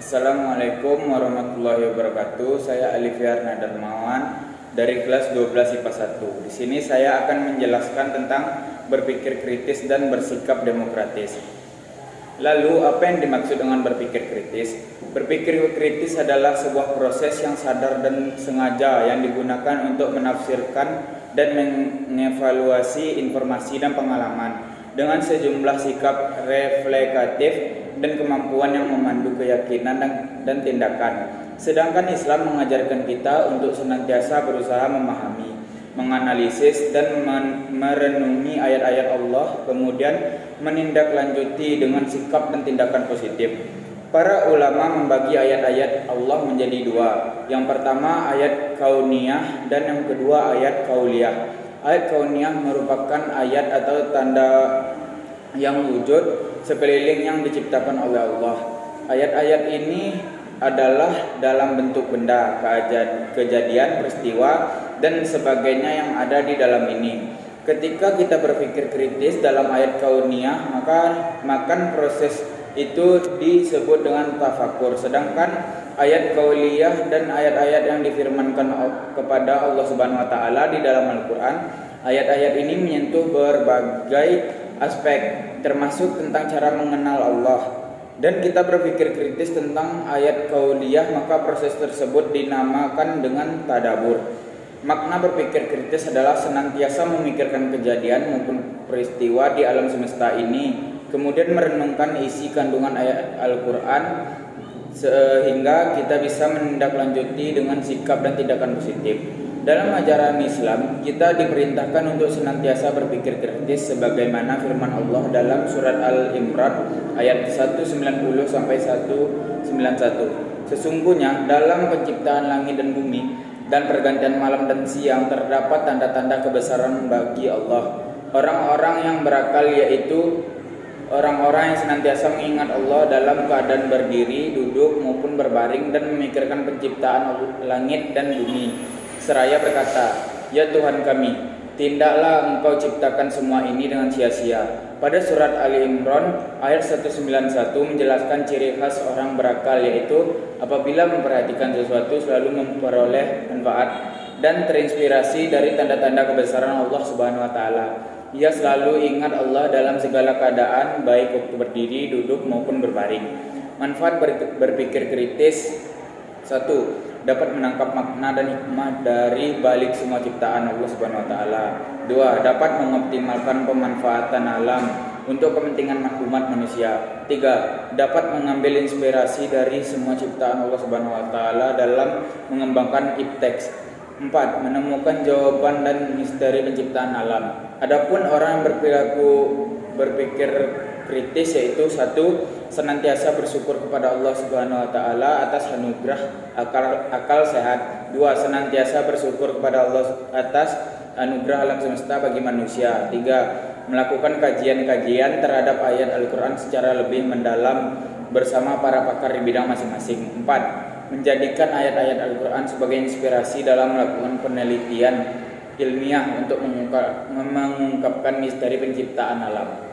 Assalamualaikum warahmatullahi wabarakatuh. Saya Alifiar Nadarmawan dari kelas 12 IPA 1. Di sini saya akan menjelaskan tentang berpikir kritis dan bersikap demokratis. Lalu, apa yang dimaksud dengan berpikir kritis? Berpikir kritis adalah sebuah proses yang sadar dan sengaja yang digunakan untuk menafsirkan dan mengevaluasi informasi dan pengalaman dengan sejumlah sikap reflektif dan kemampuan yang memandu keyakinan dan tindakan. Sedangkan Islam mengajarkan kita untuk senantiasa berusaha memahami, menganalisis dan merenungi ayat-ayat Allah, kemudian menindaklanjuti dengan sikap dan tindakan positif. Para ulama membagi ayat-ayat Allah menjadi dua. Yang pertama ayat kauniyah dan yang kedua ayat kauliyah. Ayat kauniyah merupakan ayat atau tanda yang wujud sekeliling yang diciptakan oleh Allah. Ayat-ayat ini adalah dalam bentuk benda, kejadian, peristiwa, dan sebagainya yang ada di dalam ini. Ketika kita berpikir kritis dalam ayat kauniyah, maka proses itu disebut dengan tafakur. Sedangkan ayat kauliyah dan ayat-ayat yang difirmankan kepada Allah Subhanahu wa taala di dalam Al-Qur'an, ayat-ayat ini menyentuh berbagai aspek termasuk tentang cara mengenal Allah. Dan kita berpikir kritis tentang ayat kauliyah, maka proses tersebut dinamakan dengan tadabbur. Makna berpikir kritis adalah senantiasa memikirkan kejadian maupun peristiwa di alam semesta ini, kemudian merenungkan isi kandungan ayat Al-Quran sehingga kita bisa menindaklanjuti dengan sikap dan tindakan positif. Dalam ajaran Islam, kita diperintahkan untuk senantiasa berpikir kritis sebagaimana firman Allah dalam surat Al-Imran ayat 190 sampai 191. Sesungguhnya dalam penciptaan langit dan bumi dan pergantian malam dan siang terdapat tanda-tanda kebesaran bagi Allah. Orang-orang yang berakal yaitu orang-orang yang senantiasa mengingat Allah dalam keadaan berdiri, duduk maupun berbaring dan memikirkan penciptaan langit dan bumi. Seraya berkata, "Ya Tuhan kami, tindaklah Engkau ciptakan semua ini dengan sia-sia." Pada surat Ali Imran ayat 191 menjelaskan ciri khas orang berakal, yaitu apabila memperhatikan sesuatu selalu memperoleh manfaat dan terinspirasi dari tanda-tanda kebesaran Allah Subhanahu wa taala. Ia selalu ingat Allah dalam segala keadaan, baik waktu berdiri, duduk maupun berbaring. Manfaat berpikir kritis: 1. Dapat menangkap makna dan hikmah dari balik semua ciptaan Allah Subhanahu wa taala. 2. Dapat mengoptimalkan pemanfaatan alam untuk kepentingan umat manusia. 3. Dapat mengambil inspirasi dari semua ciptaan Allah Subhanahu wa taala dalam mengembangkan ipteks. 4. Menemukan jawaban dan misteri penciptaan alam. Adapun orang yang berpikir kritis yaitu: 1. Senantiasa bersyukur kepada Allah Subhanahu wa taala atas anugerah akal sehat. 2. Senantiasa bersyukur kepada Allah atas anugerah alam semesta bagi manusia. 3. Melakukan kajian-kajian terhadap ayat Al-Qur'an secara lebih mendalam bersama para pakar di bidang masing-masing. 4. Menjadikan ayat-ayat Al-Qur'an sebagai inspirasi dalam melakukan penelitian ilmiah untuk mengungkapkan misteri penciptaan alam.